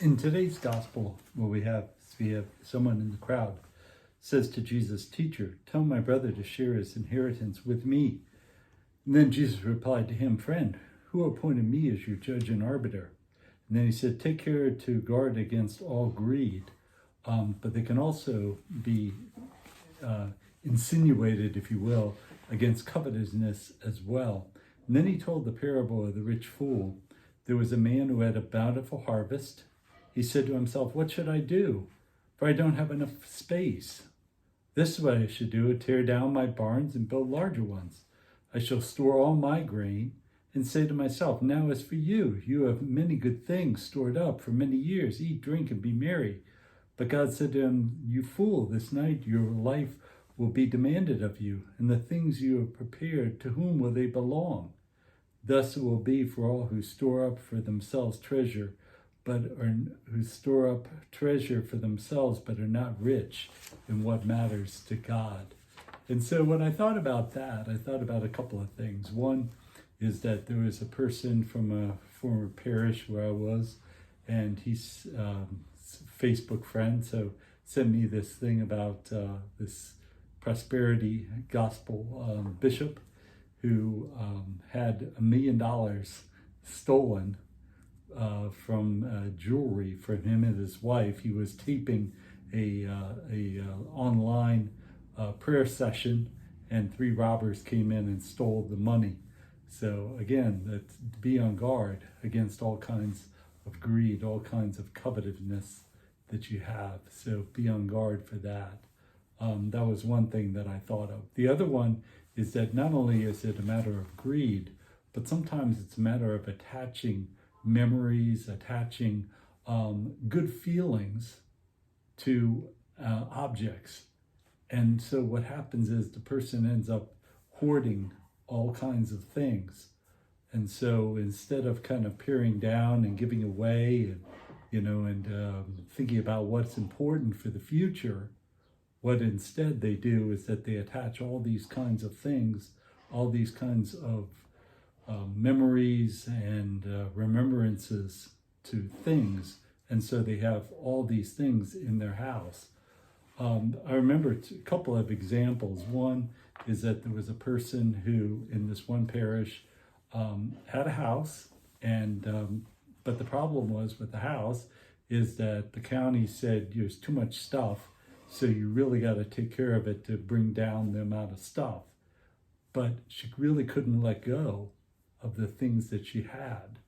In today's gospel, what we have someone in the crowd says to Jesus, "Teacher, tell my brother to share his inheritance with me." And then Jesus replied to him, "Friend, who appointed me as your judge and arbiter?" And then he said, "Take care to guard against all greed, but they can also be insinuated, if you will, against covetousness as well." And then he told the parable of the rich fool. There was a man who had a bountiful harvest. He said to himself, "What should I do? For I don't have enough space. This is what I should do: tear down my barns and build larger ones. I shall store all my grain and say to myself, now as for you, you have many good things stored up for many years. Eat, drink, and be merry." But God said to him, "You fool, this night your life will be demanded of you, and the things you have prepared, to whom will they belong? Thus it will be for all who store up for themselves treasure, who store up treasure for themselves, but are not rich in what matters to God." And so when I thought about that, I thought about a couple of things. One is that there was a person from a former parish where I was, and he's Facebook friend, so sent me this thing about this prosperity gospel bishop who had $1 million stolen from jewelry from him and his wife. He was taping a online prayer session, and 3 robbers came in and stole the money. So again, that's be on guard against all kinds of greed, all kinds of covetousness that you have. So be on guard for that. That was one thing that I thought of. The other one is that not only is it a matter of greed, but sometimes it's a matter of attaching memories, attaching good feelings to objects. And so what happens is the person ends up hoarding all kinds of things. And so instead of kind of paring down and giving away and thinking about what's important for the future, what instead they do is that they attach all these kinds of things, all these kinds of memories and remembrances to things. And so they have all these things in their house. I remember a couple of examples. One is that there was a person who, in this one parish, had a house, but the problem was with the house is that the county said there's too much stuff, so you really got to take care of it to bring down the amount of stuff. But she really couldn't let go of the things that she had.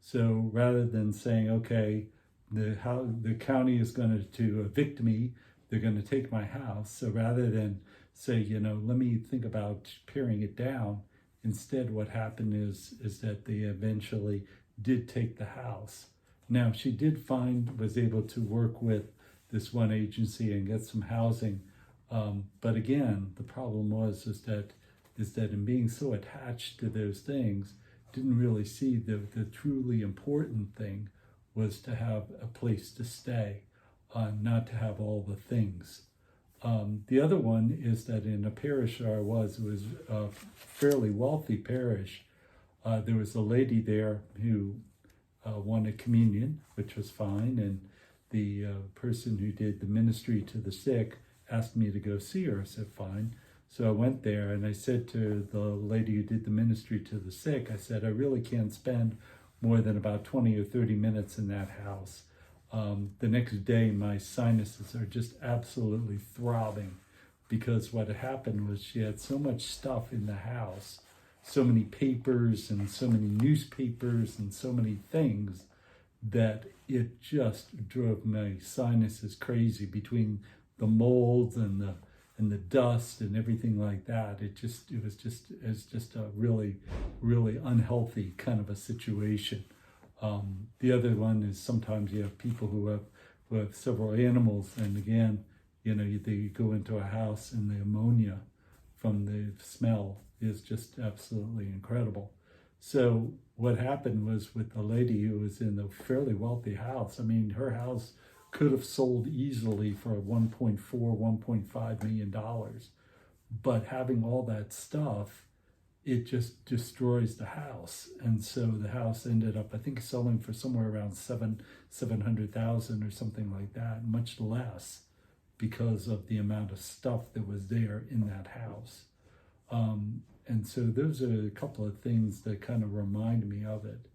So rather than saying, okay, the county is going to evict me, they're going to take my house. So rather than say, let me think about paring it down, instead what happened is that they eventually did take the house. Now she was able to work with this one agency and get some housing. But again, the problem is that in being so attached to those things, didn't really see the truly important thing was to have a place to stay, not to have all the things. The other one is that in a parish where it was a fairly wealthy parish. There was a lady there who wanted communion, which was fine, and the person who did the ministry to the sick asked me to go see her. I said, fine. So I went there, and I said to the lady who did the ministry to the sick, I said, I really can't spend more than about 20 or 30 minutes in that house. The next day, my sinuses are just absolutely throbbing, because what had happened was she had so much stuff in the house, so many papers and so many newspapers and so many things, that it just drove my sinuses crazy between the molds and the dust and everything like that. It was just a really, really unhealthy kind of a situation. The other one is sometimes you have people who have several animals, and again, they go into a house and the ammonia from the smell is just absolutely incredible. So what happened was with the lady who was in a fairly wealthy house, I mean, her house could have sold easily for $1.4, $1.5 million. But having all that stuff it just destroys the house. And so the house ended up, I think, selling for somewhere around 700,000 or something like that, much less, because of the amount of stuff that was there in that house. And so those are a couple of things that kind of remind me of it.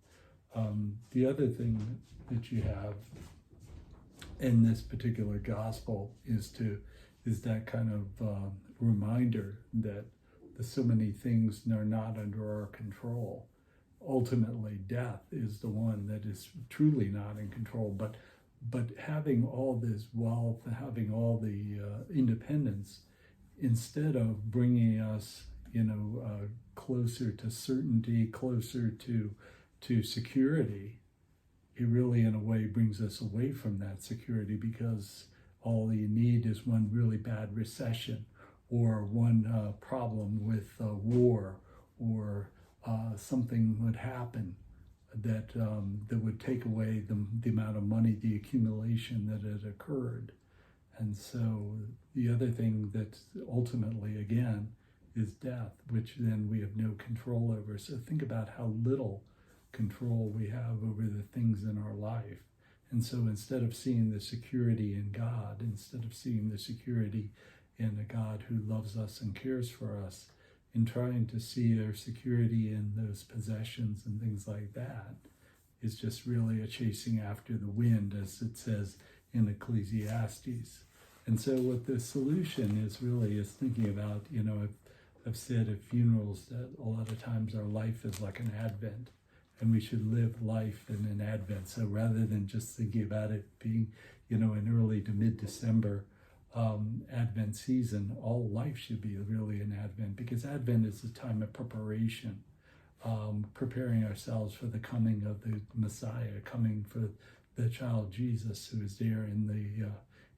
The other thing that you have in this particular gospel is that kind of reminder that so many things are not under our control. Ultimately, death is the one that is truly not in control. But having all this wealth, having all the independence, instead of bringing us, closer to certainty, closer to security, it really, in a way, brings us away from that security, because all you need is one really bad recession, or one problem with war, or something would happen that would take away the amount of money, the accumulation that had occurred. And so the other thing that ultimately, again, is death, which then we have no control over. So think about how little control we have over the things in our life. And so instead of seeing the security in God, instead of seeing the security in a God who loves us and cares for us, in trying to see our security in those possessions and things like that, is just really a chasing after the wind, as it says in Ecclesiastes. And so what the solution is really is thinking about, I've said at funerals that a lot of times our life is like an Advent, and we should live life in an Advent. So rather than just thinking about it being, in early to mid-December Advent season, all life should be really an Advent, because Advent is a time of preparation, preparing ourselves for the coming of the Messiah, coming for the child Jesus who is there in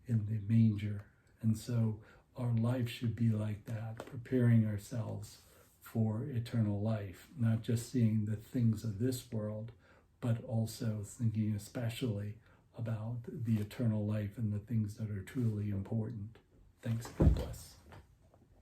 the manger. And so our life should be like that, preparing ourselves for eternal life, not just seeing the things of this world, but also thinking especially about the eternal life and the things that are truly important. Thanks. God bless.